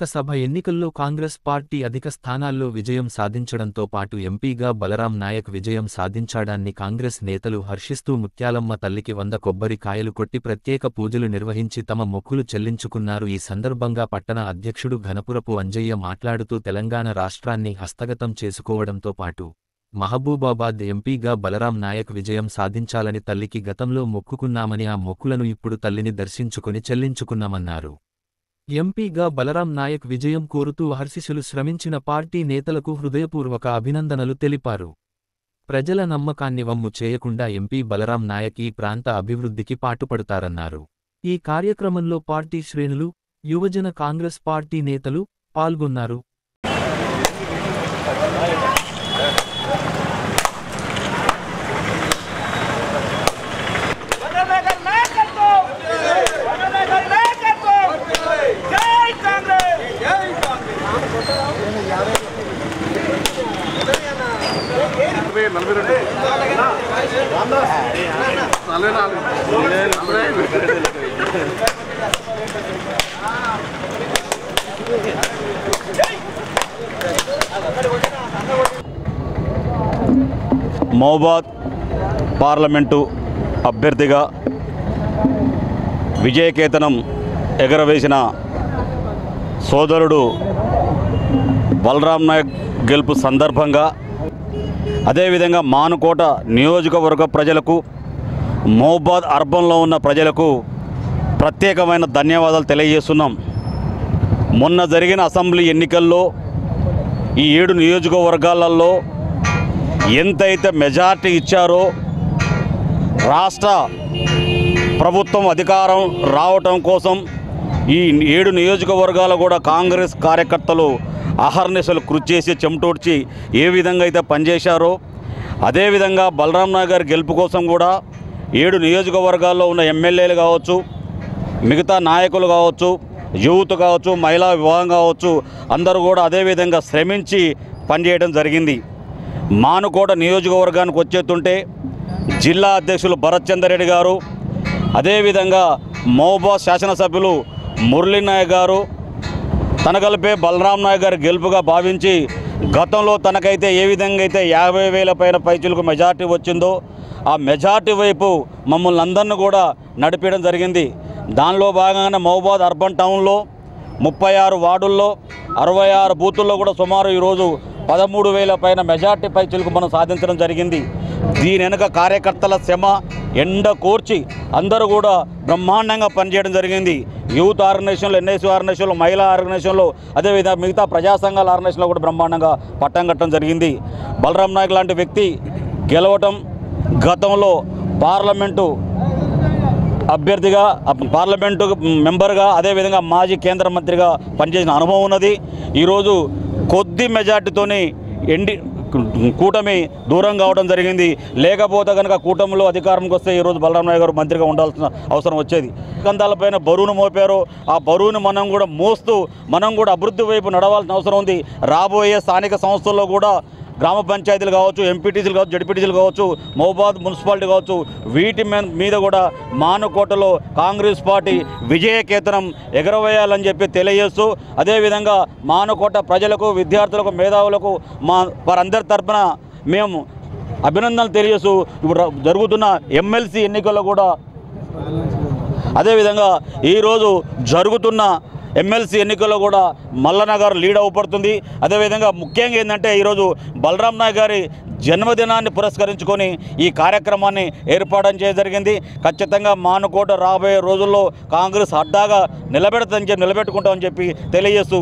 లోకసభ ఎన్నికల్లో కాంగ్రెస్ పార్టీ అధిక స్థానాల్లో విజయం సాధించడంతో పాటు ఎంపీగా బలరాం నాయక్ విజయం సాధించాడాన్ని కాంగ్రెస్ నేతలు హర్షిస్తూ ముత్యాలమ్మ తల్లికి 100 కొబ్బరి కాయలు కొట్టి ప్రత్యేక పూజలు నిర్వహించి తమ మొక్కులు చెల్లించుకున్నారు. ఈ సందర్భంగా పట్టణ అధ్యక్షుడు ఘనపురపు అంజయ్య మాట్లాడుతూ తెలంగాణ రాష్ట్రాన్ని హస్తగతం చేసుకోవడంతో పాటు మహబూబాబాద్ ఎంపీగా బలరాం నాయక్ విజయం సాధించాలని తల్లికి గతంలో మొక్కుకున్నామని, ఆ మొక్కులను ఇప్పుడు తల్లిని దర్శించుకుని చెల్లించుకున్నామన్నారు. ఎంపీగా బలరాం నాయక్ విజయం కోరుతూ అహర్నిశలు శ్రమించిన పార్టీ నేతలకు హృదయపూర్వక అభినందనలు తెలిపారు. ప్రజల నమ్మకాన్ని వమ్ము చేయకుండా ఎంపీ బలరాం నాయక్ ఈ ప్రాంత అభివృద్ధికి పాటుపడతారన్నారు. ఈ కార్యక్రమంలో పార్టీ శ్రేణులు, యువజన కాంగ్రెస్ పార్టీ నేతలు పాల్గొన్నారు. మహబూబాబాద్ పార్లమెంటు అభ్యర్థిగా విజయకేతనం ఎగరవేసిన సోదరుడు బలరాం నాయక్ గెలుపు సందర్భంగా, అదేవిధంగా మానుకోట నియోజకవర్గ ప్రజలకు, మహబూబాబాద్ అర్బన్లో ఉన్న ప్రజలకు ప్రత్యేకమైన ధన్యవాదాలు తెలియజేస్తున్నాం. మొన్న జరిగిన అసెంబ్లీ ఎన్నికల్లో ఈ 7 నియోజకవర్గాలలో ఎంతైతే మెజార్టీ ఇచ్చారో, రాష్ట్ర ప్రభుత్వం అధికారం రావటం కోసం ఈ 7 నియోజకవర్గాలు కూడా కాంగ్రెస్ కార్యకర్తలు అహర్నిశలు కృషి చేసి చెమటోడ్చి ఏ విధంగా అయితే పనిచేశారో, అదేవిధంగా బలరాం నాయక్ గారి గెలుపు కోసం కూడా 7 నియోజకవర్గాల్లో ఉన్న ఎమ్మెల్యేలు కావచ్చు, మిగతా నాయకులు కావచ్చు, యూత్ కావచ్చు, మహిళా విభాగం కావచ్చు, అందరూ కూడా అదేవిధంగా శ్రమించి పనిచేయడం జరిగింది. మానుకోట నియోజకవర్గానికి వచ్చేస్తుంటే జిల్లా అధ్యక్షులు భరత్ చంద్రరెడ్డి గారు, అదేవిధంగా మహబూబాబాద్ శాసనసభ్యులు మురళీ నాయక్ గారు తనగలిపే బలరాం నాయక్ గారి గెలుపుగా భావించి, గతంలో తనకైతే ఏ విధంగా అయితే 50,000 పైన పైచులకు మెజార్టీ వచ్చిందో ఆ మెజార్టీ వైపు మమ్మల్ని అందరినీ కూడా నడిపించడం జరిగింది. దానిలో భాగంగానే మహబూబాబాద్ అర్బన్ టౌన్లో 36 వార్డుల్లో 66 బూతుల్లో కూడా సుమారు ఈరోజు 13,000 పైన మెజార్టీ పైచులకు మనం సాధించడం జరిగింది. దీని వెనుక కార్యకర్తల శ్రమ, ఎండ కోర్చి అందరూ కూడా బ్రహ్మాండంగా పనిచేయడం జరిగింది. యూత్ ఆర్గనైజేషన్లో, ఎన్ఎస్యూ ఆర్గనైజేషన్లో, మహిళా ఆర్గనైజేషన్లో, అదేవిధంగా మిగతా ప్రజా సంఘాల ఆర్గనైజేషన్లో కూడా బ్రహ్మాండంగా పట్టం కట్టడం జరిగింది. బలరాం నాయక్ లాంటి వ్యక్తి గెలవటం, గతంలో పార్లమెంటు అభ్యర్థిగా, పార్లమెంటు మెంబర్గా, అదేవిధంగా మాజీ కేంద్ర మంత్రిగా పనిచేసిన అనుభవం ఉన్నది. ఈరోజు కొద్ది మెజార్టీతోని కూటమి దూరం కావడం జరిగింది. లేకపోతే కనుక కూటమిలో అధికారంకి వస్తే ఈరోజు బలరాం నాయక్ గారు మంత్రిగా ఉండాల్సిన అవసరం వచ్చేది. కందాలపైన బరువును మోపారు. ఆ బరువును మనం కూడా మోస్తూ మనం కూడా అభివృద్ధి వైపు నడవాల్సిన అవసరం ఉంది. రాబోయే స్థానిక సంస్థల్లో కూడా గ్రామ పంచాయతీలు కావచ్చు, ఎంపీటీసీలు కావచ్చు, జడ్పీటీసీలు కావచ్చు, మహబూబాబాద్ మున్సిపాలిటీ కావచ్చు, వీటి మీద కూడా మానుకోటలో కాంగ్రెస్ పార్టీ విజయకేతనం ఎగరవేయాలని చెప్పి తెలియజేస్తూ, అదేవిధంగా మానుకోట ప్రజలకు, విద్యార్థులకు, మేధావులకు వారందరి తరఫున మేము అభినందనలు తెలియజేస్తూ, ఇప్పుడు జరుగుతున్న ఎమ్మెల్సీ ఎన్నికల్లో కూడా అదేవిధంగా ఈరోజు జరుగుతున్న ఎమ్మెల్సీ ఎన్నికల్లో కూడా మల్లన్న గారు లీడ్ అవ్వబడుతుంది. అదేవిధంగా ముఖ్యంగా ఏంటంటే ఈరోజు బలరాం నాయక్ గారి జన్మదినాన్ని పురస్కరించుకొని ఈ కార్యక్రమాన్ని ఏర్పాటు చేయడం జరిగింది. ఖచ్చితంగా మానుకోట రాబోయే రోజుల్లో కాంగ్రెస్ అడ్డాగా నిలబెడతామని చెప్పి, నిలబెట్టుకుంటామని చెప్పి తెలియజేస్తూ